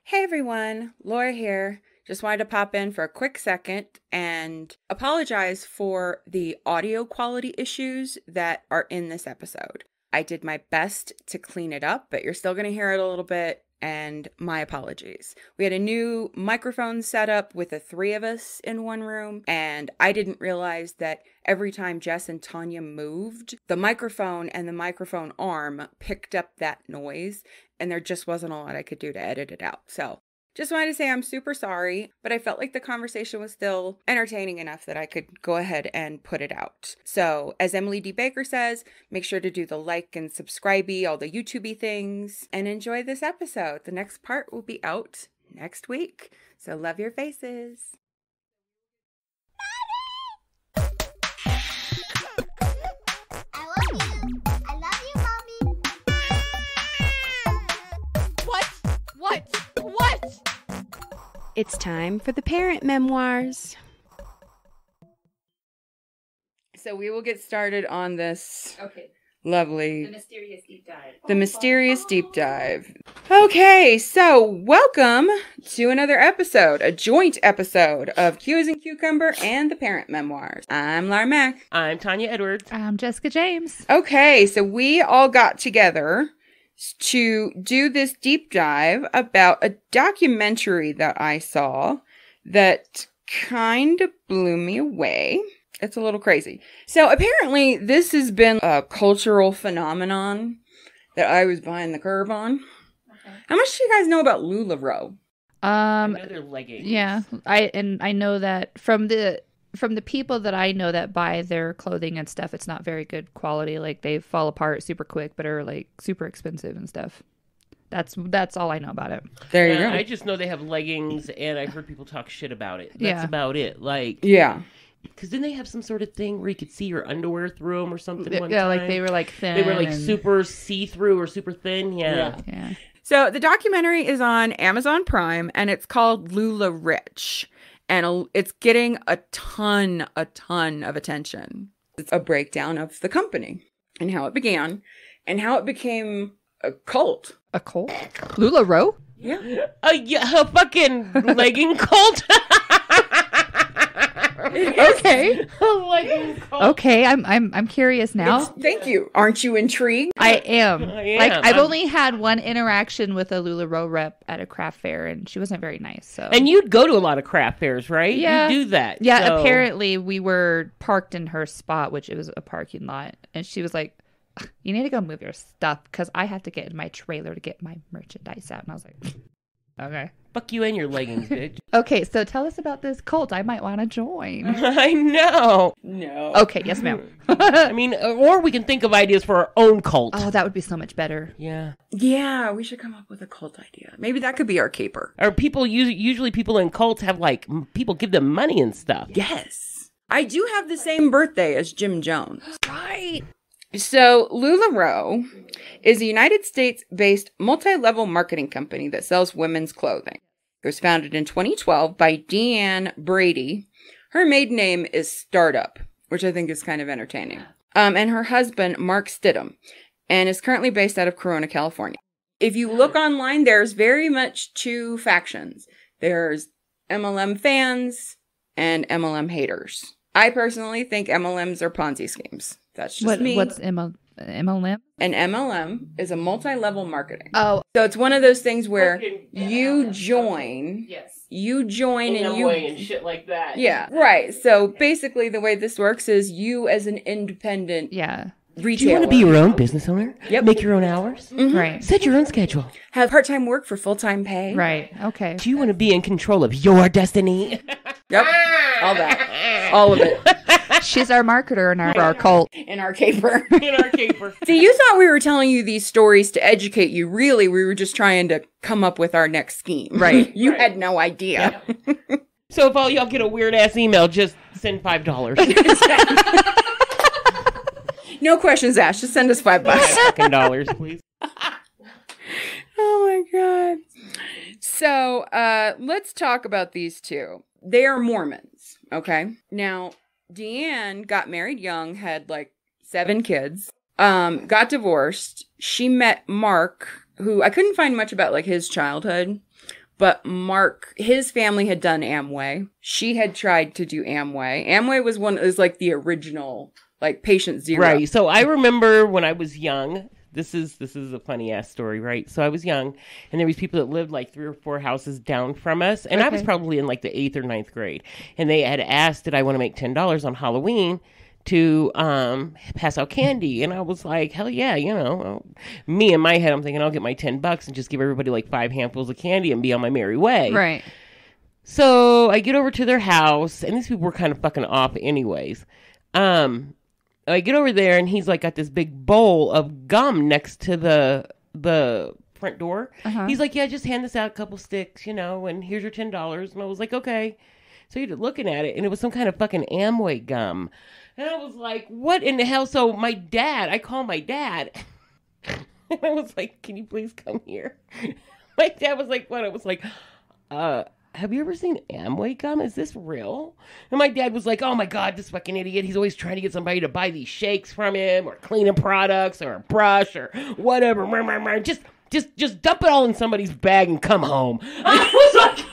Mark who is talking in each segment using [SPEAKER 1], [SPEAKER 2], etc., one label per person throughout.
[SPEAKER 1] Hey everyone, Laura here. Just wanted to pop in for a quick second and apologize for the audio quality issues that are in this episode. I did my best to clean it up, but you're still going to hear it a little bit, and my apologies. We had a new microphone set up with the three of us in one room, and I didn't realize that every time Jess and Tanya moved, the microphone and the microphone arm picked up that noise, and there just wasn't a lot I could do to edit it out. So just wanted to say I'm super sorry, but I felt like the conversation was still entertaining enough that I could go ahead and put it out. So as Emily D. Baker says, make sure to do the like and subscribe-y, all the YouTube-y things, and enjoy this episode. The next part will be out next week. So love your faces.
[SPEAKER 2] What?
[SPEAKER 1] It's time for the parent memoirs. So we will get started on this lovely...
[SPEAKER 2] The mysterious deep dive.
[SPEAKER 1] The mysterious deep dive. Okay, so welcome to another episode, a joint episode of Q as in Cucumber and the Parent Memoirs. I'm Laura Mack.
[SPEAKER 3] I'm Tanya Edwards.
[SPEAKER 2] I'm Jessica James.
[SPEAKER 1] Okay, so we all got together to do this deep dive about a documentary that I saw that kind of blew me away. It's a little crazy. So apparently this has been a cultural phenomenon that I was behind the curve on. Okay. How much do you guys know about Lularoe?
[SPEAKER 3] I know they're leggings.
[SPEAKER 2] Yeah, I know that from the people that I know that buy their clothing and stuff, it's not very good quality. Like, they fall apart super quick, but are like super expensive and stuff. That's all I know about it.
[SPEAKER 1] There you go.
[SPEAKER 3] I just know they have leggings, and I heard people talk shit about it. That's about it. Like,
[SPEAKER 1] yeah.
[SPEAKER 3] Because didn't they have some sort of thing where you could see your underwear through them or something one
[SPEAKER 2] yeah,
[SPEAKER 3] time?
[SPEAKER 2] like they were like thin.
[SPEAKER 3] They were like super see-through or super thin. Yeah.
[SPEAKER 1] So the documentary is on Amazon Prime, and it's called Lularich. And it's getting a ton of attention. It's a breakdown of the company and how it began and how it became a cult.
[SPEAKER 2] A cult? Lularoe?
[SPEAKER 1] Yeah.
[SPEAKER 3] A fucking legging cult.
[SPEAKER 1] Okay.
[SPEAKER 2] Okay, I'm curious now.
[SPEAKER 1] Thank you. Aren't you intrigued?
[SPEAKER 2] I am. Like, I've
[SPEAKER 3] I'm
[SPEAKER 2] only had one interaction with a Lularoe rep at a craft fair, and she wasn't very nice. So.
[SPEAKER 3] And you'd go to a lot of craft fairs, right?
[SPEAKER 2] Yeah.
[SPEAKER 3] You do that.
[SPEAKER 2] Yeah,
[SPEAKER 3] so.
[SPEAKER 2] Apparently we were parked in her spot, which it was a parking lot, and she was like, "You need to go move your stuff because I have to get in my trailer to get my merchandise out." And I was like, "Okay."
[SPEAKER 3] Fuck you and your leggings, bitch.
[SPEAKER 2] Okay, so tell us about this cult. I might want to join.
[SPEAKER 3] I know.
[SPEAKER 1] No.
[SPEAKER 2] Okay, yes, ma'am.
[SPEAKER 3] I mean, or we can think of ideas for our own cult.
[SPEAKER 2] Oh, that would be so much better.
[SPEAKER 3] Yeah.
[SPEAKER 1] Yeah, we should come up with a cult idea. Maybe that could be our caper.
[SPEAKER 3] Or people, usually people in cults have like, people give them money and stuff.
[SPEAKER 1] Yes. I do have the same birthday as Jim Jones.
[SPEAKER 2] Right.
[SPEAKER 1] So Lularoe is a United States-based multi-level marketing company that sells women's clothing. It was founded in 2012 by Deanne Brady. Her maiden name is Startup, which I think is kind of entertaining. And her husband, Mark Stidham, and is currently based out of Corona, California. If you look online, there's very much two factions. There's MLM fans and MLM haters. I personally think MLMs are Ponzi schemes. That's just me.
[SPEAKER 2] What's MLM?
[SPEAKER 1] An MLM is a multi-level marketing.
[SPEAKER 2] Oh.
[SPEAKER 1] So it's one of those things where you join.
[SPEAKER 3] Yes.
[SPEAKER 1] You join and you...
[SPEAKER 3] and shit like that.
[SPEAKER 1] Yeah, right. So basically the way this works is you as an independent retailer.
[SPEAKER 3] Do you want to be your own business owner?
[SPEAKER 1] Yep.
[SPEAKER 3] Make your own hours?
[SPEAKER 1] Mm-hmm.
[SPEAKER 2] Right.
[SPEAKER 3] Set your own schedule.
[SPEAKER 1] Have part-time work for full-time pay.
[SPEAKER 2] Right. Okay.
[SPEAKER 3] Do you want to be in control of your destiny?
[SPEAKER 1] Yep. All that. All of it.
[SPEAKER 2] She's our marketer in our cult.
[SPEAKER 1] In our caper.
[SPEAKER 3] In our caper.
[SPEAKER 1] See, you thought we were telling you these stories to educate you. Really, we were just trying to come up with our next scheme.
[SPEAKER 2] Right.
[SPEAKER 1] You had no idea.
[SPEAKER 3] Yeah. So if all y'all get a weird-ass email, just send $5.
[SPEAKER 1] No questions asked. Just send us $5.
[SPEAKER 3] $5, please.
[SPEAKER 1] Oh, my God. So, let's talk about these two. They are Mormons, okay? Now, Deanne got married young, had like 7 kids, got divorced. She met Mark, who I couldn't find much about like his childhood, But Mark, his family had done Amway. She had tried to do Amway. Amway was like the original, like patient zero.
[SPEAKER 3] Right. So I remember when I was young, this is a funny ass story, right? So I was young, and there was people that lived like 3 or 4 houses down from us, and I was probably in like the 8th or 9th grade, and they had asked, did I want to make $10 on Halloween to pass out candy? And I was like, hell yeah, you know. Me in my head, I'm thinking I'll get my $10 and just give everybody like 5 handfuls of candy and be on my merry way.
[SPEAKER 2] Right.
[SPEAKER 3] So I get over to their house, and these people were kind of fucking off anyways. I get over there, and he's like got this big bowl of gum next to the front door. He's like, yeah, just hand this out, a couple sticks, you know, and here's your $10. And I was like, okay. So you're looking at it, and it was some kind of fucking Amway gum. And I was like, what in the hell? So I call my dad. And I was like, can you please come here? My dad was like, what? I was like, have you ever seen Amway gum? Is this real? And my dad was like, oh my God, this fucking idiot. He's always trying to get somebody to buy these shakes from him or cleaning products or a brush or whatever. Just dump it all in somebody's bag and come home. I was like...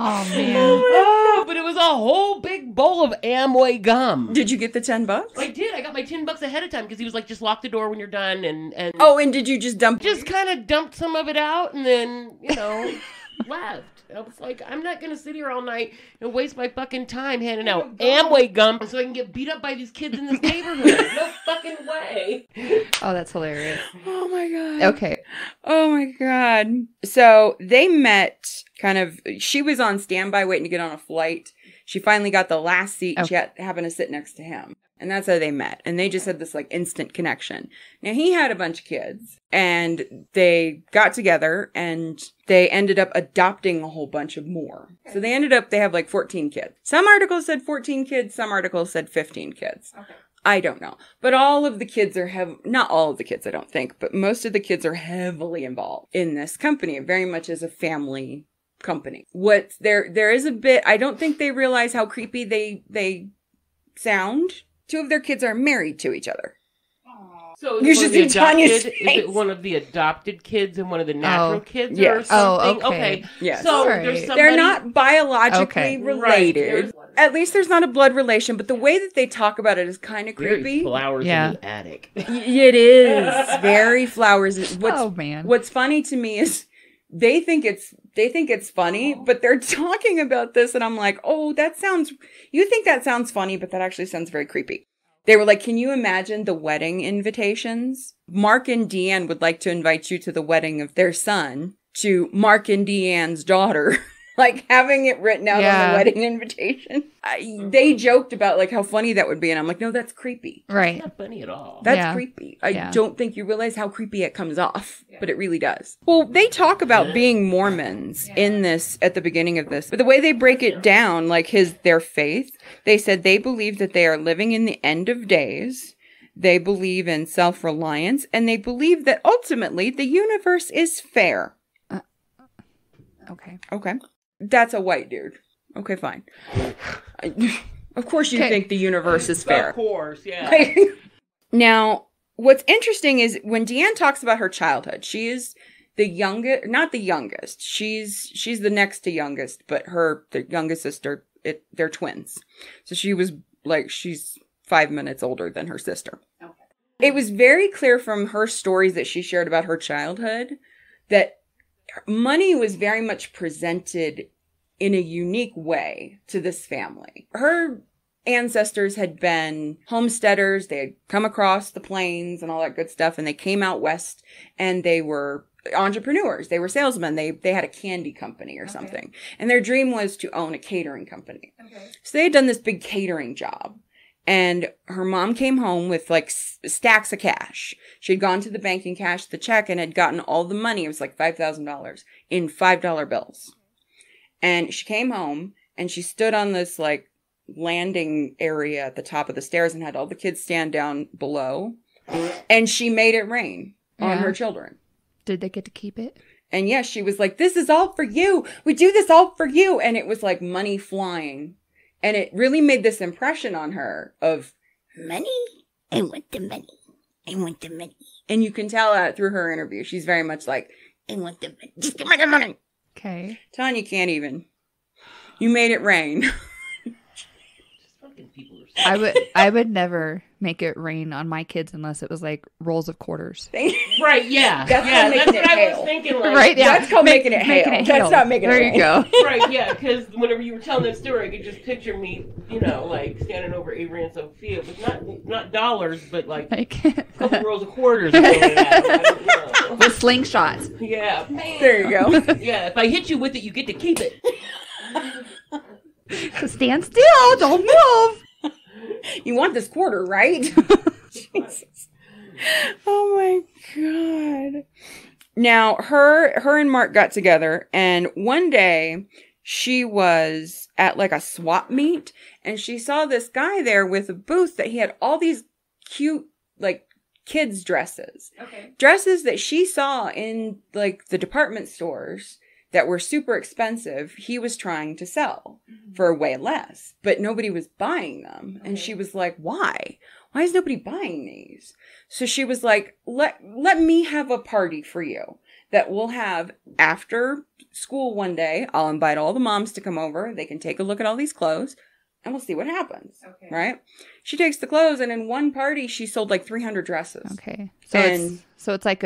[SPEAKER 2] Oh, man.
[SPEAKER 3] But it was a whole big bowl of Amway gum.
[SPEAKER 1] Did you get the $10?
[SPEAKER 3] I did. I got my $10 ahead of time because he was like, just lock the door when you're done. And
[SPEAKER 1] Oh, and did you just dump?
[SPEAKER 3] Just kind of dumped some of it out and then, you know, left. I was like, I'm not going to sit here all night and waste my fucking time handing out Amway gum so I can get beat up by these kids in this neighborhood. No fucking way.
[SPEAKER 2] Oh, that's hilarious.
[SPEAKER 1] Oh my God.
[SPEAKER 2] Okay.
[SPEAKER 1] Oh my God. So they met she was on standby waiting to get on a flight. She finally got the last seat. And she happened to sit next to him. And that's how they met. And they just had this like instant connection. Now he had a bunch of kids and they got together and they ended up adopting a whole bunch of more. So they have like 14 kids. Some articles said 14 kids. Some articles said 15 kids. Okay. I don't know. But all of the kids not all of the kids, I don't think, but most of the kids are heavily involved in this company, very much as a family company. There is a bit, I don't think they realize how creepy they sound. 2 of their kids are married to each other.
[SPEAKER 3] So
[SPEAKER 1] you should see Tanya's face.
[SPEAKER 3] Is it one of the adopted kids and one of the natural kids
[SPEAKER 1] yes.
[SPEAKER 3] or something?
[SPEAKER 2] Oh, okay.
[SPEAKER 1] Yes.
[SPEAKER 3] So
[SPEAKER 2] right.
[SPEAKER 3] there's somebody...
[SPEAKER 1] They're not biologically related.
[SPEAKER 3] Right.
[SPEAKER 1] At least there's not a blood relation, but the way that they talk about it is kind of creepy.
[SPEAKER 3] Very flowers in the attic.
[SPEAKER 1] It is. Very flowers.
[SPEAKER 2] Man.
[SPEAKER 1] What's funny to me is they think it's funny, but they're talking about this and I'm like, oh, you think that sounds funny, but that actually sounds very creepy. They were like, can you imagine the wedding invitations? Mark and Deanne would like to invite you to the wedding of their son, to Mark and Deanne's daughter. Like having it written out on the wedding invitation. They joked about like how funny that would be. And I'm like, no, that's creepy.
[SPEAKER 2] Right.
[SPEAKER 3] It's not funny at all.
[SPEAKER 1] That's creepy. I don't think you realize how creepy it comes off, but it really does. Well, they talk about being Mormons in this at the beginning of this, but the way they break it down, like their faith, they said they believe that they are living in the end of days. They believe in self-reliance, and they believe that ultimately the universe is fair. Okay. That's a white dude. Okay, fine. Of course you think the universe is fair.
[SPEAKER 3] Of course, yeah.
[SPEAKER 1] Now, what's interesting is when Deanne talks about her childhood, she is the youngest, not the youngest. She's the next to youngest, but the youngest sister, they're twins. So she's 5 minutes older than her sister. Okay. It was very clear from her stories that she shared about her childhood that money was very much presented in a unique way to this family. Her ancestors had been homesteaders. They had come across the plains and all that good stuff. And they came out west and they were entrepreneurs. They were salesmen. They had a candy company or something. And their dream was to own a catering company. Okay. So they had done this big catering job. And her mom came home with like stacks of cash. She had gone to the bank and cashed the check and had gotten all the money. It was like $5,000 in $5 bills. And she came home and she stood on this like landing area at the top of the stairs and had all the kids stand down below. And she made it rain on her children.
[SPEAKER 2] Did they get to keep it?
[SPEAKER 1] And yes, she was like, this is all for you. We do this all for you. And it was like money flying. And it really made this impression on her of money. I want the money. I want the money. And you can tell that through her interview. She's very much like, I want the money. Just give me the money.
[SPEAKER 2] Okay.
[SPEAKER 1] Tanya can't even. You made it rain.
[SPEAKER 2] I would never make it rain on my kids unless it was like rolls of quarters.
[SPEAKER 3] Right, yeah.
[SPEAKER 1] That's
[SPEAKER 3] what I was thinking. Like,
[SPEAKER 2] right, yeah.
[SPEAKER 1] That's called making it hail. That's not making it rain.
[SPEAKER 2] There you go.
[SPEAKER 3] Right, yeah, because whenever you were telling that story, I could just picture me, like standing over Avery and Sophia with not dollars, but like a couple rolls of quarters. With
[SPEAKER 2] slingshots.
[SPEAKER 3] Yeah.
[SPEAKER 1] There you go.
[SPEAKER 3] Yeah, if I hit you with it, you get to keep it.
[SPEAKER 2] So stand still. Don't move.
[SPEAKER 1] You want this quarter, right? Jesus. Oh my God. Now, her and Mark got together, and one day she was at like a swap meet, and she saw this guy there with a booth that he had all these cute, like, kids' dresses. Okay. Dresses that she saw in, like, the department stores that were super expensive, he was trying to sell for way less, but nobody was buying them. Okay. And she was like, why? Why is nobody buying these? So she was like, let me have a party for you that we'll have after school one day. I'll invite all the moms to come over. They can take a look at all these clothes and we'll see what happens. Okay. Right? She takes the clothes, and in one party, she sold like 300 dresses.
[SPEAKER 2] Okay. So it's like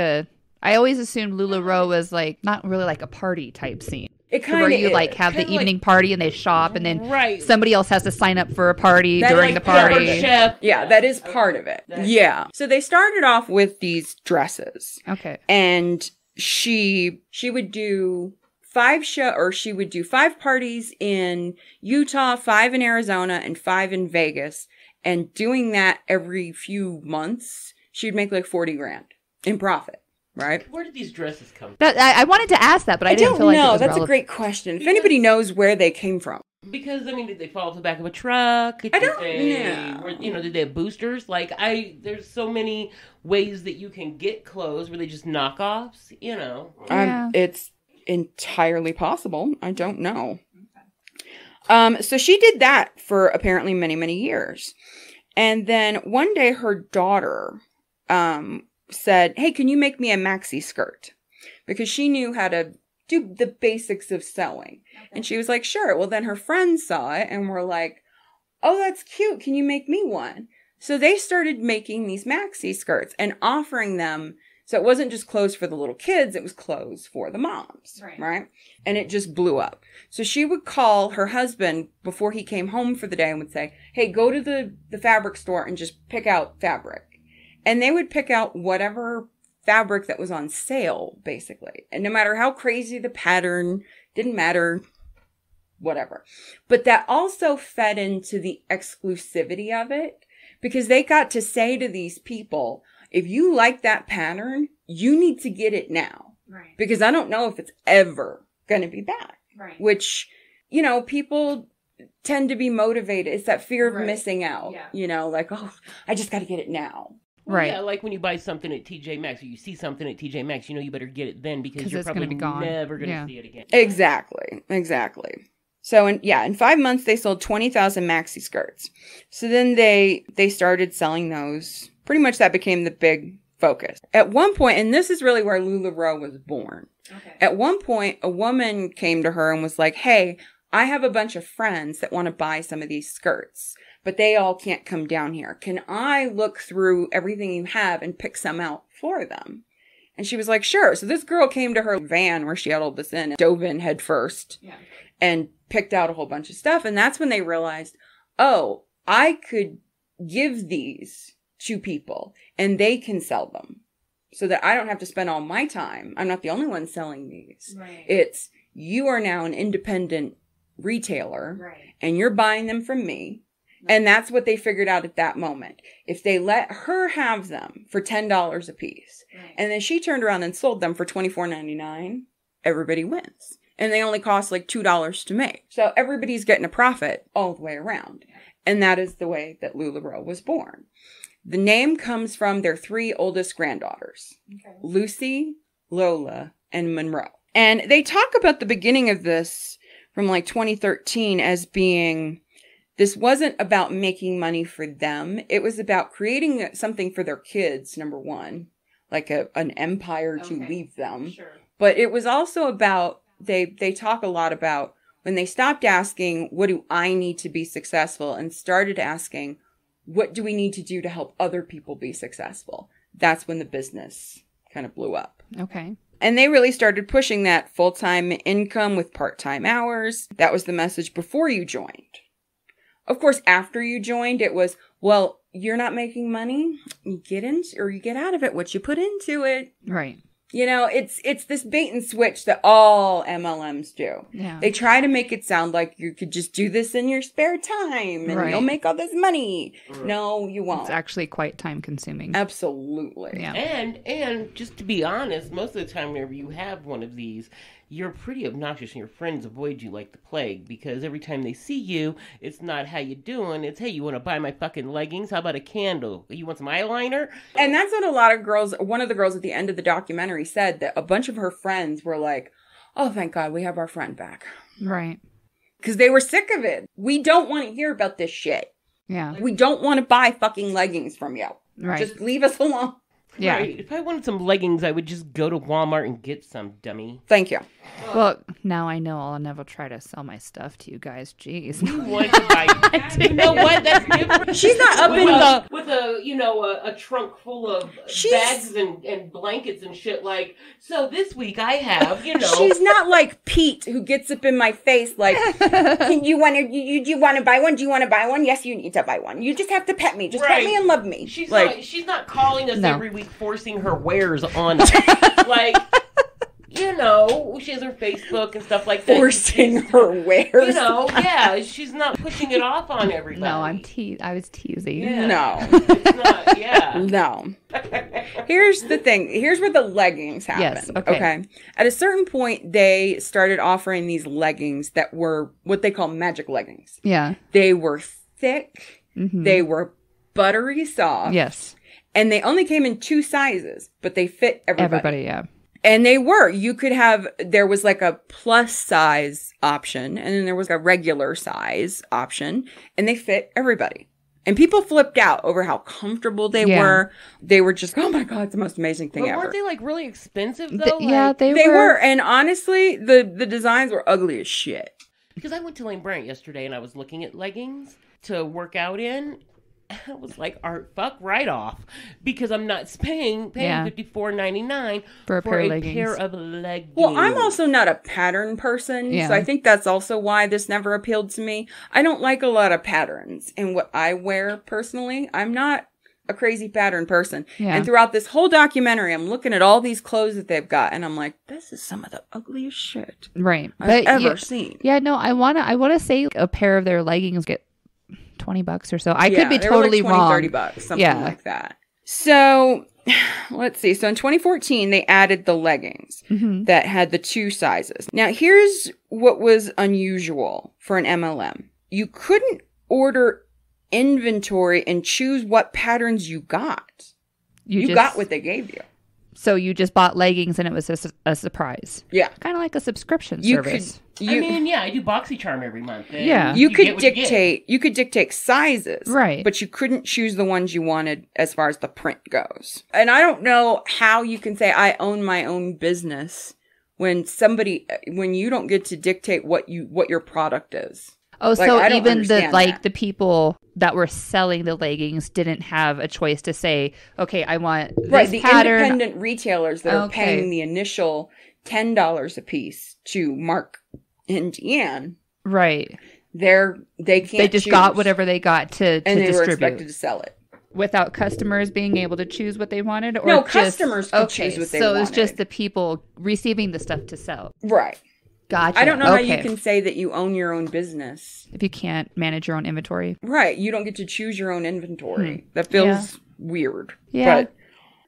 [SPEAKER 2] I always assumed Lularoe was like not really like a party type scene.
[SPEAKER 1] It kind of
[SPEAKER 2] where you
[SPEAKER 1] is.
[SPEAKER 2] Like have the evening party and they shop, and then
[SPEAKER 3] right.
[SPEAKER 2] somebody else has to sign up for a party during the party.
[SPEAKER 1] Yeah, that is part of it. Yeah. So they started off with these dresses.
[SPEAKER 2] Okay.
[SPEAKER 1] And she would do 5 parties in Utah, 5 in Arizona, and 5 in Vegas. And doing that every few months, she'd make like $40,000 in profit. Right?
[SPEAKER 3] Where did these dresses come from?
[SPEAKER 2] I wanted to ask that, but I didn't feel like it was
[SPEAKER 1] That's
[SPEAKER 2] relevant.
[SPEAKER 1] a great question. If anybody knows where they came from.
[SPEAKER 3] Because, did they fall off the back of a truck?
[SPEAKER 1] I don't know.
[SPEAKER 3] Did they have boosters? There's so many ways that you can get clothes. Were they just knockoffs?
[SPEAKER 2] Yeah.
[SPEAKER 1] It's entirely possible. I don't know. So she did that for apparently many, many years. And then one day her daughter, said, hey, can you make me a maxi skirt? Because she knew how to do the basics of sewing. Okay. And she was like, sure. Well, then her friends saw it and were like, oh, that's cute. Can you make me one? So they started making these maxi skirts and offering them. So it wasn't just clothes for the little kids. It was clothes for the moms. Right? And it just blew up. So she would call her husband before he came home for the day and would say, hey, go to the fabric store and just pick out fabric. And they would pick out whatever fabric that was on sale, basically. And no matter how crazy the pattern, didn't matter, whatever. But that also fed into the exclusivity of it, because they got to say to these people, if you like that pattern, you need to get it now. Right. Because I don't know if it's ever going to be back. Right. Which, people tend to be motivated. It's that fear of missing out. Yeah. Like, oh, I just got to get it now.
[SPEAKER 2] Right.
[SPEAKER 3] Yeah, like when you buy something at TJ Maxx or you see something at TJ Maxx, you better get it then because you're probably never going to see it again.
[SPEAKER 1] Exactly. So, in 5 months, they sold 20,000 maxi skirts. So then they started selling those. Pretty much that became the big focus. At one point, and this is really where Lularoe was born. Okay. At one point, a woman came to her and was like, hey, I have a bunch of friends that want to buy some of these skirts, but they all can't come down here. Can I look through everything you have and pick some out for them? And she was like, sure. So this girl came to her van where she had all this in, dove in head first, and picked out a whole bunch of stuff. And that's when they realized, oh, I could give these to people and they can sell them so that I don't have to spend all my time. I'm not the only one selling these. Right. It's, you are now an independent retailer, and you're buying them from me. And that's what they figured out at that moment. If they let her have them for $10 a piece, and then she turned around and sold them for $24.99, everybody wins. And they only cost like $2 to make. So everybody's getting a profit all the way around. And that is the way that Lularoe was born. The name comes from their 3 oldest granddaughters, Lucy, Lola, and Monroe. And they talk about the beginning of this from like 2013 as being This wasn't about making money for them. It was about creating something for their kids, number one, like an empire to leave them.
[SPEAKER 3] Sure.
[SPEAKER 1] But it was also about, they talk a lot about when they stopped asking, what do I need to be successful? And started asking, what do we need to do to help other people be successful? That's when the business kind of blew up.
[SPEAKER 2] Okay.
[SPEAKER 1] And they really started pushing that full-time income with part-time hours. That was the message before you joined. Of course, after you joined, it was, well, you're not making money. You get into, or you get out of it what you put into it.
[SPEAKER 2] Right.
[SPEAKER 1] You know, it's this bait and switch that all MLMs do.
[SPEAKER 2] Yeah.
[SPEAKER 1] They try to make it sound like you could just do this in your spare time and you'll make all this money. No, you won't.
[SPEAKER 2] It's actually quite time consuming.
[SPEAKER 1] Absolutely.
[SPEAKER 2] Yeah.
[SPEAKER 3] And just to be honest, most of the time whenever you have one of these, you're pretty obnoxious and your friends avoid you like the plague because every time they see you, it's not how you doing. It's, hey, you want to buy my fucking leggings? How about a candle? You want some eyeliner?
[SPEAKER 1] And that's what a lot of girls, one of the girls at the end of the documentary said, that a bunch of her friends were like, oh, thank God we have our friend back.
[SPEAKER 2] Right.
[SPEAKER 1] Because they were sick of it. We don't want to hear about this shit.
[SPEAKER 2] Yeah.
[SPEAKER 1] We don't want to buy fucking leggings from you.
[SPEAKER 2] Right.
[SPEAKER 1] Just leave us alone.
[SPEAKER 2] Yeah.
[SPEAKER 3] Right. If I wanted some leggings, I would just go to Walmart and get some, dummy.
[SPEAKER 1] Thank you.
[SPEAKER 2] Well, now I know I'll never try to sell my stuff to you guys. Jeez.
[SPEAKER 3] You want to buy... You know what? That's different.
[SPEAKER 1] She's not up in the...
[SPEAKER 3] With a trunk full of bags and blankets and shit like, so this week I have,
[SPEAKER 1] She's not like Pete who gets up in my face like, do you want to buy one? Do you want to buy one? Yes, you need to buy one. You just have to pet me. Just pet me and love me.
[SPEAKER 3] She's
[SPEAKER 1] like,
[SPEAKER 3] she's not calling us every week forcing her wares on us. Like, she has her Facebook and stuff like that.
[SPEAKER 1] Forcing her wares.
[SPEAKER 3] Yeah, she's not pushing it off on everybody.
[SPEAKER 2] No, I was teasing.
[SPEAKER 3] Yeah.
[SPEAKER 1] No.
[SPEAKER 3] It's not, yeah.
[SPEAKER 1] No. Here's the thing. Here's where the leggings happen.
[SPEAKER 2] Yes, okay.
[SPEAKER 1] At a certain point, they started offering these leggings that were what they call magic leggings.
[SPEAKER 2] Yeah.
[SPEAKER 1] They were thick.
[SPEAKER 2] Mm-hmm.
[SPEAKER 1] They were buttery soft.
[SPEAKER 2] Yes.
[SPEAKER 1] And they only came in 2 sizes, but they fit everybody.
[SPEAKER 2] Everybody, yeah.
[SPEAKER 1] And there was like a plus size option, and then there was a regular size option, and they fit everybody. And people flipped out over how comfortable they were. They were just, oh my God, it's the most amazing thing ever.
[SPEAKER 3] Weren't they like really expensive though?
[SPEAKER 1] They were. And honestly, the designs were ugly as shit.
[SPEAKER 3] Because I went to Lane Bryant yesterday and I was looking at leggings to work out in. I was like, fuck right off, because I'm not paying $54.99
[SPEAKER 2] for a
[SPEAKER 3] pair of leggings.
[SPEAKER 1] Well, I'm also not a pattern person, so I think that's also why this never appealed to me. I don't like a lot of patterns in what I wear personally. I'm not a crazy pattern person. Yeah. And throughout this whole documentary, I'm looking at all these clothes that they've got, and I'm like, this is some of the ugliest shit I've ever seen.
[SPEAKER 2] Yeah, no, I wanna say a pair of their leggings get $20 or so. I could be totally
[SPEAKER 1] like 20,
[SPEAKER 2] wrong.
[SPEAKER 1] $30, something like that. So let's see. So in 2014, they added the leggings that had the 2 sizes. Now here's what was unusual for an MLM. You couldn't order inventory and choose what patterns you got. You got what they gave you.
[SPEAKER 2] So you just bought leggings and it was a surprise.
[SPEAKER 1] Yeah.
[SPEAKER 2] Kind of like a subscription service.
[SPEAKER 3] I do BoxyCharm every month.
[SPEAKER 2] Yeah.
[SPEAKER 1] You could dictate sizes.
[SPEAKER 2] Right.
[SPEAKER 1] But you couldn't choose the ones you wanted as far as the print goes. And I don't know how you can say I own my own business when you don't get to dictate what your product is.
[SPEAKER 2] Oh, so even the people that were selling the leggings didn't have a choice to say, okay, I want this
[SPEAKER 1] the
[SPEAKER 2] pattern.
[SPEAKER 1] Independent retailers that are paying the initial $10 a piece to Mark and Deanne.
[SPEAKER 2] Right.
[SPEAKER 1] They just
[SPEAKER 2] got whatever they got to
[SPEAKER 1] and they
[SPEAKER 2] distribute.
[SPEAKER 1] were expected to sell it.
[SPEAKER 2] Without customers being able to choose what they wanted? Or
[SPEAKER 1] no, customers could choose what they wanted.
[SPEAKER 2] So it was just the people receiving the stuff to sell.
[SPEAKER 1] Right.
[SPEAKER 2] Gotcha.
[SPEAKER 1] I don't know how you can say that you own your own business
[SPEAKER 2] if you can't manage your own inventory.
[SPEAKER 1] Right. You don't get to choose your own inventory. That feels weird.
[SPEAKER 2] Yeah.
[SPEAKER 1] But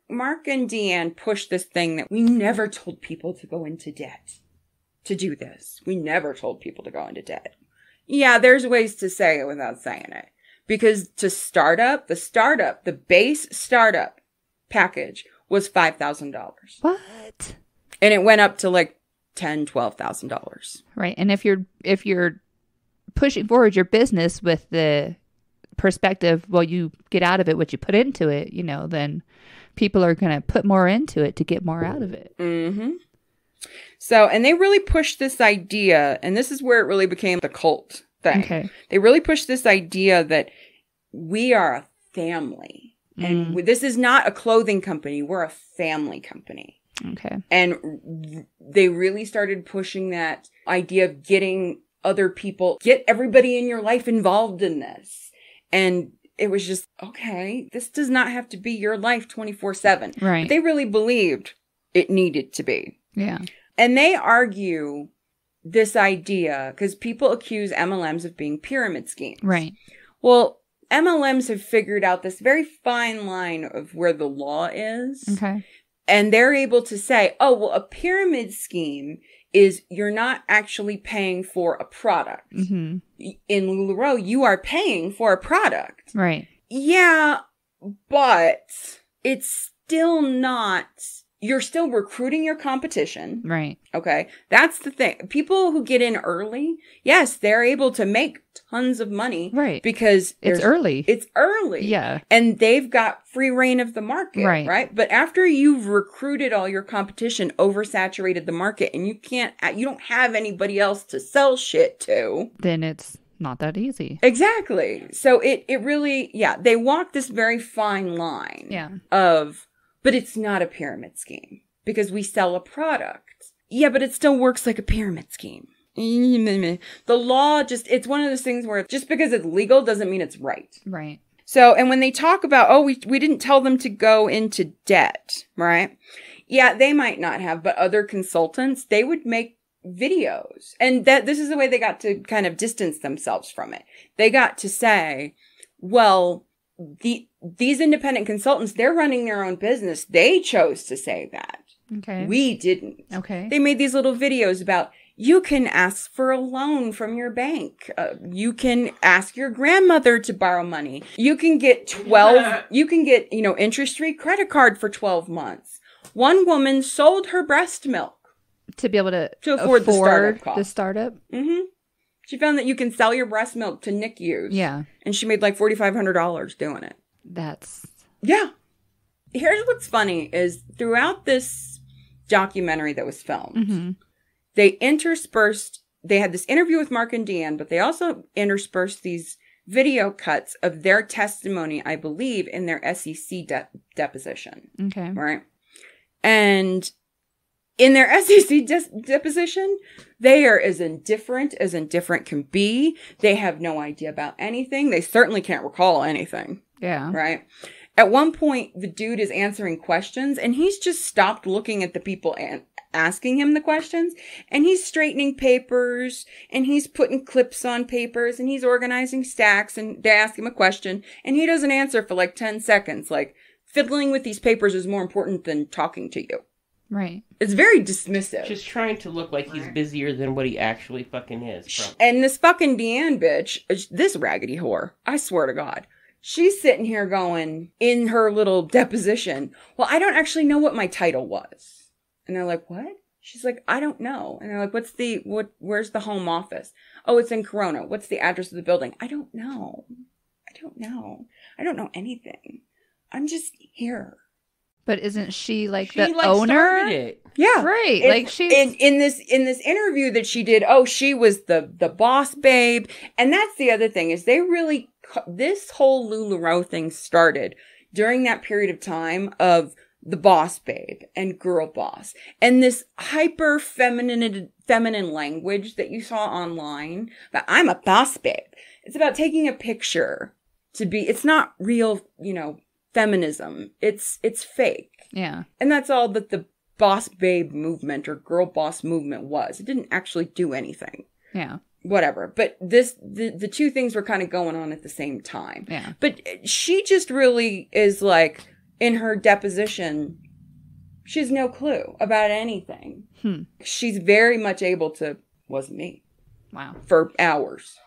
[SPEAKER 1] Mark and Deanne pushed this thing that we never told people to go into debt to do this. We never told people to go into debt. Yeah, there's ways to say it without saying it. Because the base startup package was $5,000.
[SPEAKER 2] What? And
[SPEAKER 1] it went up to like $10,000, $12,000.
[SPEAKER 2] Right. And if your pushing forward your business with the perspective, well, you get out of it what you put into it, then people are going to put more into it to get more out of it.
[SPEAKER 1] Mm-hmm. So, and they really pushed this idea, and this is where it really became the cult thing.
[SPEAKER 2] Okay.
[SPEAKER 1] They really pushed this idea that we are a family. And this is not a clothing company. We're a family company.
[SPEAKER 2] Okay.
[SPEAKER 1] And they really started pushing that idea of getting other people, get everybody in your life involved in this. And it was just, okay, this does not have to be your life 24/7.
[SPEAKER 2] Right.
[SPEAKER 1] But they really believed it needed to be.
[SPEAKER 2] Yeah.
[SPEAKER 1] And they argue this idea because people accuse MLMs of being pyramid schemes.
[SPEAKER 2] Right.
[SPEAKER 1] Well, MLMs have figured out this very fine line of where the law is.
[SPEAKER 2] Okay.
[SPEAKER 1] And they're able to say, oh, well, a pyramid scheme is you're not actually paying for a product.
[SPEAKER 2] Mm-hmm.
[SPEAKER 1] In Lularoe, you are paying for a product.
[SPEAKER 2] Right.
[SPEAKER 1] Yeah, but it's still not... You're still recruiting your competition.
[SPEAKER 2] Right.
[SPEAKER 1] Okay. That's the thing. People who get in early, yes, they're able to make tons of money.
[SPEAKER 2] Right.
[SPEAKER 1] Because
[SPEAKER 2] it's early.
[SPEAKER 1] It's early.
[SPEAKER 2] Yeah.
[SPEAKER 1] And they've got free reign of the market.
[SPEAKER 2] Right.
[SPEAKER 1] Right. But after you've recruited all your competition, oversaturated the market, and you don't have anybody else to sell shit to,
[SPEAKER 2] then it's not that easy.
[SPEAKER 1] Exactly. So it really, they walk this very fine line.
[SPEAKER 2] Yeah.
[SPEAKER 1] But it's not a pyramid scheme because we sell a product. Yeah, but it still works like a pyramid scheme. The law it's one of those things where just because it's legal doesn't mean it's right.
[SPEAKER 2] Right.
[SPEAKER 1] So, and when they talk about, we didn't tell them to go into debt, right? Yeah, they might not have, but other consultants, they would make videos. And this is the way they got to kind of distance themselves from it. They got to say, well, these independent consultants, they're running their own business. They chose to say that.
[SPEAKER 2] Okay.
[SPEAKER 1] We didn't.
[SPEAKER 2] Okay.
[SPEAKER 1] They made these little videos about you can ask for a loan from your bank. You can ask your grandmother to borrow money. You can get interest-free credit card for 12 months. One woman sold her breast milk
[SPEAKER 2] to be able to
[SPEAKER 1] afford the startup cost.
[SPEAKER 2] The startup?
[SPEAKER 1] Mm-hmm. She found that you can sell your breast milk to NICUs.
[SPEAKER 2] Yeah. And
[SPEAKER 1] she made like $4,500 doing it. Yeah. Here's what's funny is throughout this documentary that was filmed, they had this interview with Mark and Deanne, but they also interspersed these video cuts of their testimony, I believe, in their SEC deposition.
[SPEAKER 2] Okay.
[SPEAKER 1] Right? And in their SEC deposition, they are as indifferent can be. They have no idea about anything. They certainly can't recall anything.
[SPEAKER 2] Yeah.
[SPEAKER 1] Right? At one point, the dude is answering questions, and he's just stopped looking at the people asking him the questions, and he's straightening papers, and he's putting clips on papers, and he's organizing stacks, and they ask him a question, and he doesn't answer for like 10 seconds. Like, fiddling with these papers is more important than talking to you.
[SPEAKER 2] Right.
[SPEAKER 1] It's very dismissive.
[SPEAKER 3] Just trying to look like he's busier than what he actually fucking is. Probably.
[SPEAKER 1] And this fucking Deanne bitch, this raggedy whore, I swear to God, she's sitting here going in her little deposition, well, I don't actually know what my title was. And they're like, what? She's like, I don't know. And they're like, where's the home office? Oh, it's in Corona. What's the address of the building? I don't know. I don't know anything. I'm just here.
[SPEAKER 2] But isn't she the
[SPEAKER 3] owner?
[SPEAKER 2] Started
[SPEAKER 3] it.
[SPEAKER 1] Yeah.
[SPEAKER 2] Right. She's
[SPEAKER 1] in this interview that she did, she was the boss babe. And that's the other thing is this whole Lularoe thing started during that period of time of the boss babe and girl boss and this hyper feminine language that you saw online that I'm a boss babe. It's about taking a picture it's not real, feminism. It's fake.
[SPEAKER 2] Yeah.
[SPEAKER 1] And that's all that the boss babe movement or girl boss movement was. It didn't actually do anything.
[SPEAKER 2] Yeah.
[SPEAKER 1] Whatever. But the two things were kind of going on at the same time.
[SPEAKER 2] Yeah.
[SPEAKER 1] But she just really is like, in her deposition, she has no clue about anything. She's very much able to, wasn't me.
[SPEAKER 2] Wow.
[SPEAKER 1] For hours.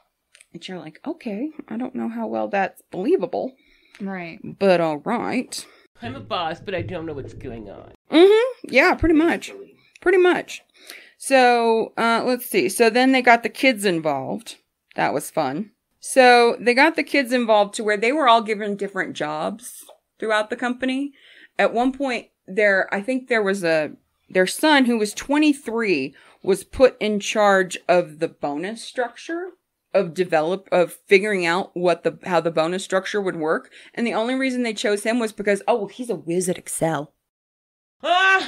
[SPEAKER 1] And you're like, okay, I don't know how well that's believable.
[SPEAKER 2] Right.
[SPEAKER 1] But all right.
[SPEAKER 3] I'm a boss, but I don't know what's going on.
[SPEAKER 1] Mm-hmm. Yeah, pretty much. Pretty much. So, let's see. So then they got the kids involved. That was fun. So they got the kids involved to where they were all given different jobs throughout the company. At one point, I think there was their son who was 23 was put in charge of the bonus structure of figuring out how the bonus structure would work. And the only reason they chose him was because, oh, well, he's a whiz at Excel.
[SPEAKER 2] All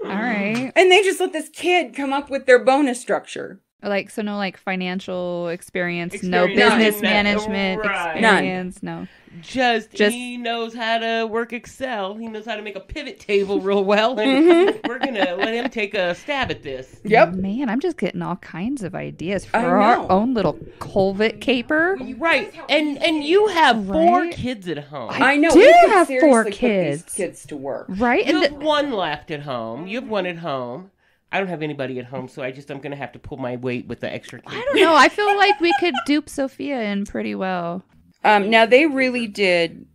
[SPEAKER 2] right.
[SPEAKER 1] And they just let this kid come up with their bonus structure.
[SPEAKER 2] Like, so no, like, financial experience, no business management experience, no.
[SPEAKER 3] Just he knows how to work Excel. He knows how to make a pivot table real well. And we're going to let him take a stab at this.
[SPEAKER 1] Yep.
[SPEAKER 2] Man, I'm just getting all kinds of ideas for our own little Colvett caper.
[SPEAKER 3] Right. And you have 4 kids at home.
[SPEAKER 1] I know.
[SPEAKER 2] do have 4 kids.
[SPEAKER 1] Put these kids to work.
[SPEAKER 2] Right.
[SPEAKER 3] You have 1 left at home. You have 1 at home. I don't have anybody at home, so I'm going to have to pull my weight with the extra kid.
[SPEAKER 2] I don't know. I feel like we could dupe Sophia in pretty well.
[SPEAKER 1] Now they really did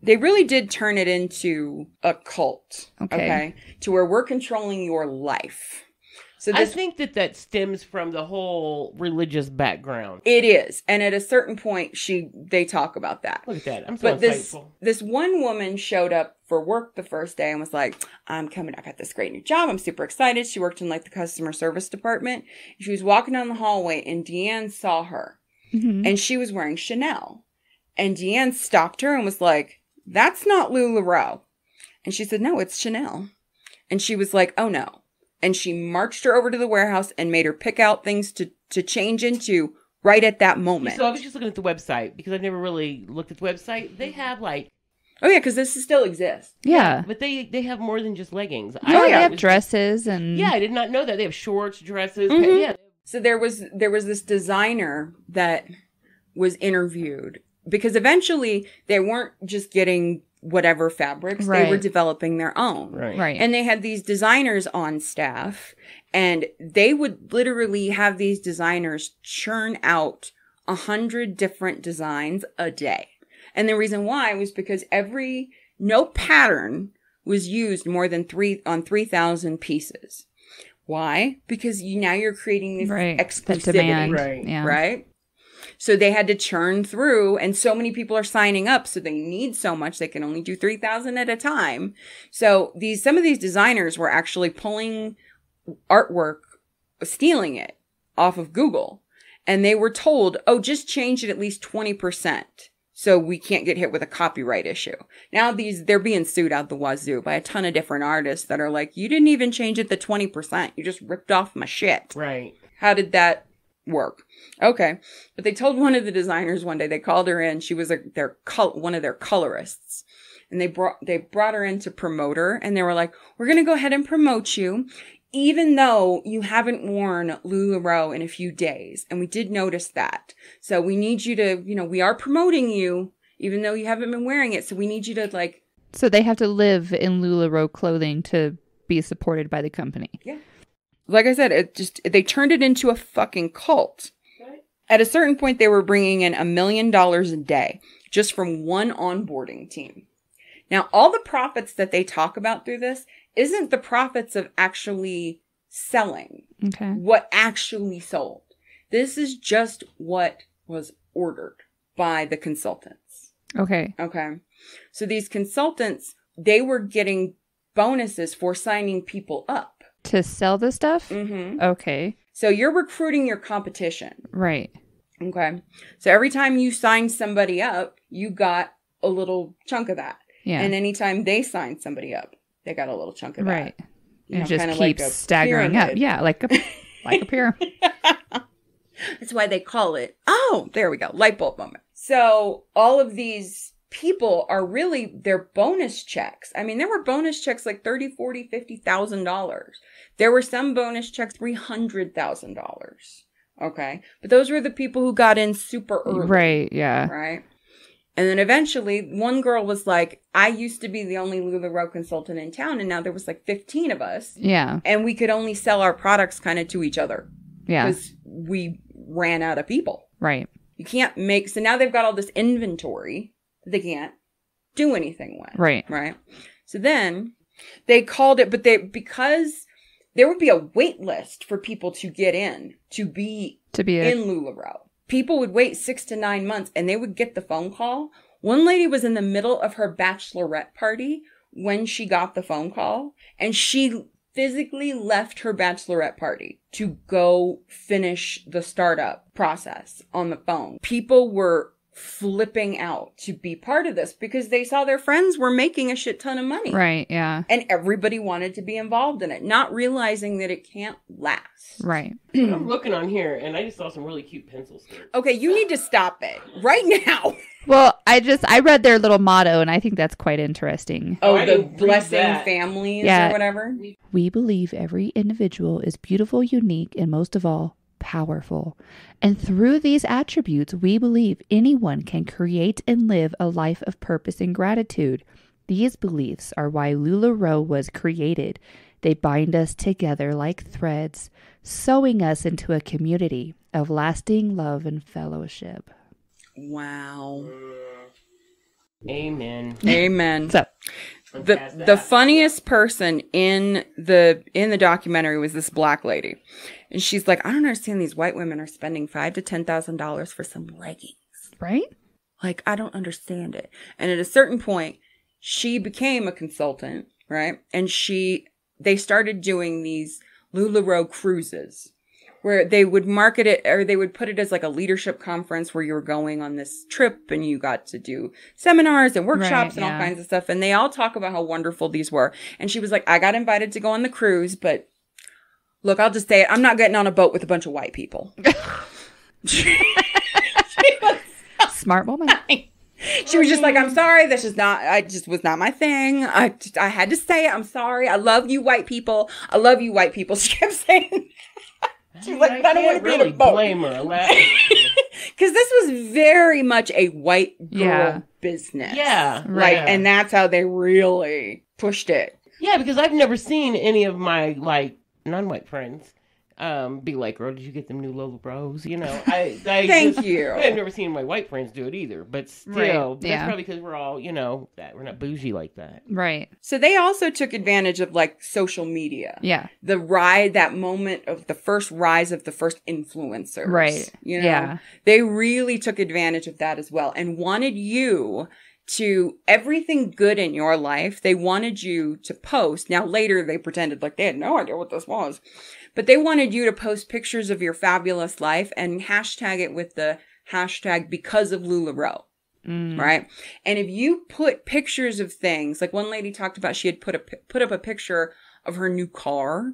[SPEAKER 1] turn it into a cult. Okay. To where we're controlling your life. So
[SPEAKER 3] I think that stems from the whole religious background.
[SPEAKER 1] It is. And at a certain point, they talk about that.
[SPEAKER 3] Look at that. I'm so insightful.
[SPEAKER 1] This one woman showed up for work the first day and was like, I got this great new job. I'm super excited. She worked in like the customer service department. She was walking down the hallway and Deanne saw her. Mm-hmm. And she was wearing Chanel. And Deanne stopped her and was like, that's not Lularoe. And she said, no, it's Chanel. And she was like, oh no. And she marched her over to the warehouse and made her pick out things to change into right at that moment.
[SPEAKER 3] So I was just looking at the website because I've never really looked at the website. They have like...
[SPEAKER 1] Oh yeah, because this still exists.
[SPEAKER 2] Yeah.
[SPEAKER 3] But they have more than just leggings.
[SPEAKER 2] They have dresses and...
[SPEAKER 3] Yeah, I did not know that. They have shorts, dresses.
[SPEAKER 1] Mm-hmm.
[SPEAKER 3] Yeah.
[SPEAKER 1] So there was this designer that was interviewed because eventually they weren't just getting whatever fabrics. Right. They were developing their own.
[SPEAKER 3] Right.
[SPEAKER 1] And they had these designers on staff and they would literally have these designers churn out 100 different designs a day. And the reason why was because no pattern was used more than 3,000 pieces. Why? Because now you're creating this exclusivity.
[SPEAKER 2] Demand.
[SPEAKER 3] Right.
[SPEAKER 2] Yeah.
[SPEAKER 1] Right? So they had to churn through, and so many people are signing up, so they need so much, they can only do 3,000 at a time. So some of these designers were actually pulling artwork, stealing it off of Google. And they were told, just change it at least 20%. So we can't get hit with a copyright issue. Now they're being sued out the wazoo by a ton of different artists that are like, you didn't even change it to 20%. You just ripped off my shit.
[SPEAKER 3] Right.
[SPEAKER 1] How did that work? Okay. But they told one of the designers one day, they called her in. She was one of their colorists. And they brought her in to promote her. And they were like, we're going to go ahead and promote you, even though you haven't worn Lularoe in a few days. And we did notice that. So we need you to, we are promoting you, even though you haven't been wearing it. So we need you to
[SPEAKER 2] So they have to live in Lularoe clothing to be supported by the company.
[SPEAKER 1] Yeah. Like I said, they turned it into a fucking cult. Right. At a certain point, they were bringing in $1 million a day just from one onboarding team. Now, all the profits that they talk about through this isn't the profits of actually selling.
[SPEAKER 2] Okay.
[SPEAKER 1] What actually sold. This is just what was ordered by the consultants.
[SPEAKER 2] Okay.
[SPEAKER 1] Okay. So these consultants, they were getting bonuses for signing people up.
[SPEAKER 2] To sell the stuff?
[SPEAKER 1] Mm-hmm.
[SPEAKER 2] Okay.
[SPEAKER 1] So you're recruiting your competition.
[SPEAKER 2] Right.
[SPEAKER 1] Okay. So every time you signed somebody up, you got a little chunk of that.
[SPEAKER 2] Yeah.
[SPEAKER 1] And anytime they signed somebody up, they got a little chunk of that.
[SPEAKER 2] Right. It just keeps
[SPEAKER 1] like
[SPEAKER 2] staggering
[SPEAKER 1] pyramid.
[SPEAKER 2] up. Yeah, like a pyramid.
[SPEAKER 1] That's why they call it, there we go, light bulb moment. So all of these people are really their bonus checks. I mean, there were bonus checks like $30,000, $40,000, $50,000. There were some bonus checks $300,000. Okay. But those were the people who got in super early.
[SPEAKER 2] Right. Yeah.
[SPEAKER 1] Right. And then eventually one girl was like, I used to be the only Lularoe consultant in town. And now there was like 15 of us.
[SPEAKER 2] Yeah.
[SPEAKER 1] And we could only sell our products kind of to each other.
[SPEAKER 2] Yeah.
[SPEAKER 1] Because we ran out of people.
[SPEAKER 2] Right.
[SPEAKER 1] You can't so now they've got all this inventory that they can't do anything with.
[SPEAKER 2] Right.
[SPEAKER 1] Right. So then they called it, because there would be a wait list for people to get in, to be in Lularoe. People would wait 6 to 9 months and they would get the phone call. One lady was in the middle of her bachelorette party when she got the phone call, and she physically left her bachelorette party to go finish the startup process on the phone. People were flipping out to be part of this because they saw their friends were making a shit ton of money.
[SPEAKER 2] Right, yeah.
[SPEAKER 1] And everybody wanted to be involved in it, not realizing that it can't last.
[SPEAKER 2] Right.
[SPEAKER 3] I'm looking on here, and I just saw some really cute pencil skirts.
[SPEAKER 1] Okay, you need to stop it right now.
[SPEAKER 2] Well, I read their little motto, and I think that's quite interesting.
[SPEAKER 1] Oh,
[SPEAKER 3] I
[SPEAKER 1] the
[SPEAKER 3] didn't read
[SPEAKER 1] blessing
[SPEAKER 3] that.
[SPEAKER 1] families
[SPEAKER 2] Yeah.
[SPEAKER 1] or whatever?
[SPEAKER 2] We believe every individual is beautiful, unique, and most of all, powerful. And through these attributes, we believe anyone can create and live a life of purpose and gratitude. These beliefs are why Lularoe was created. They bind us together like threads, sewing us into a community of lasting love and fellowship.
[SPEAKER 1] Wow.
[SPEAKER 3] Amen.
[SPEAKER 1] Amen.
[SPEAKER 2] So,
[SPEAKER 1] The funniest person in the documentary was this black lady. And she's like, I don't understand, these white women are spending $5,000 to $10,000 for some leggings.
[SPEAKER 2] right?
[SPEAKER 1] Like, I don't understand it. And at a certain point, she became a consultant, right? And they started doing these Lularoe cruises where they would market it, or they would put it as like a leadership conference where you were going on this trip and you got to do seminars and workshops and all kinds of stuff. And they all talk about how wonderful these were. And she was like, I got invited to go on the cruise, but look, I'll just say it. I'm not getting on a boat with a bunch of white people.
[SPEAKER 2] Smart woman.
[SPEAKER 1] She was just like, I'm sorry. This is not, I just was not my thing. I had to say it. I'm sorry. I love you, white people. I love you, white people. She kept saying, she was like, I don't want to be in a boat.
[SPEAKER 3] Blame her.
[SPEAKER 1] Because this was very much a white girl business.
[SPEAKER 3] Yeah.
[SPEAKER 1] Like,
[SPEAKER 3] yeah.
[SPEAKER 1] and that's how they really pushed it.
[SPEAKER 3] Yeah, because I've never seen any of my, like, non-white friends be like, girl, did you get them new Lularoes? You know,
[SPEAKER 1] Thank you.
[SPEAKER 3] I've never seen my white friends do it either, but still,
[SPEAKER 2] Right,
[SPEAKER 3] that's
[SPEAKER 2] yeah.
[SPEAKER 3] probably because we're all, you know, that we're not bougie like that.
[SPEAKER 2] Right.
[SPEAKER 1] So they also took advantage of like social media.
[SPEAKER 2] Yeah.
[SPEAKER 1] That moment of the first rise of the first influencers.
[SPEAKER 2] Right.
[SPEAKER 1] You know,
[SPEAKER 2] Yeah.
[SPEAKER 1] they really took advantage of that as well and wanted you to, everything good in your life, they wanted you to post. Now later they pretended like they had no idea what this was, but they wanted you to post pictures of your fabulous life and hashtag it with the hashtag because of Lularoe. Right. And if you put pictures of things, like one lady talked about, she had put up a picture of her new car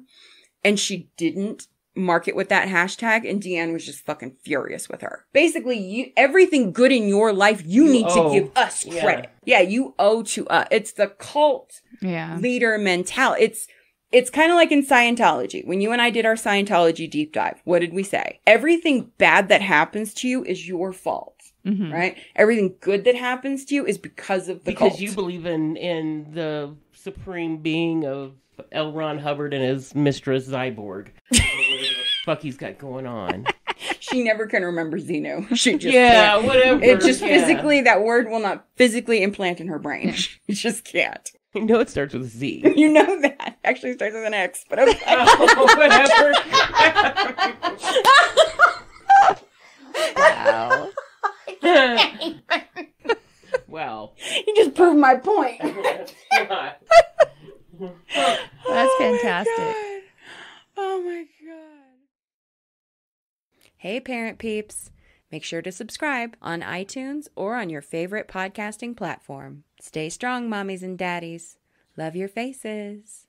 [SPEAKER 1] and she didn't mark it with that hashtag. And Deanne was just fucking furious with her. Basically, everything good in your life, you need to give us credit. Yeah, you owe to us. It's the cult leader mentality. It's kind of like in Scientology. When you and I did our Scientology deep dive, what did we say? Everything bad that happens to you is your fault. Right? Everything good that happens to you is because of the cult.
[SPEAKER 3] Because you believe in the supreme being of L. Ron Hubbard and his mistress Zyborg. Whatever the fuck he's got going on.
[SPEAKER 1] She never can remember Xenu. She just
[SPEAKER 3] yeah,
[SPEAKER 1] can't.
[SPEAKER 3] whatever.
[SPEAKER 1] It just physically, that word will not physically implant in her brain. She just can't.
[SPEAKER 3] You know it starts with a Z.
[SPEAKER 1] You know that. Actually, it starts with an X, but okay.
[SPEAKER 3] Oh, whatever.
[SPEAKER 2] Wow.
[SPEAKER 3] Well.
[SPEAKER 1] You just proved my point.
[SPEAKER 2] That's fantastic.
[SPEAKER 1] Oh my God. Hey, Parent Peeps. Make sure to subscribe on iTunes or on your favorite podcasting platform. Stay strong, mommies and daddies. Love your faces.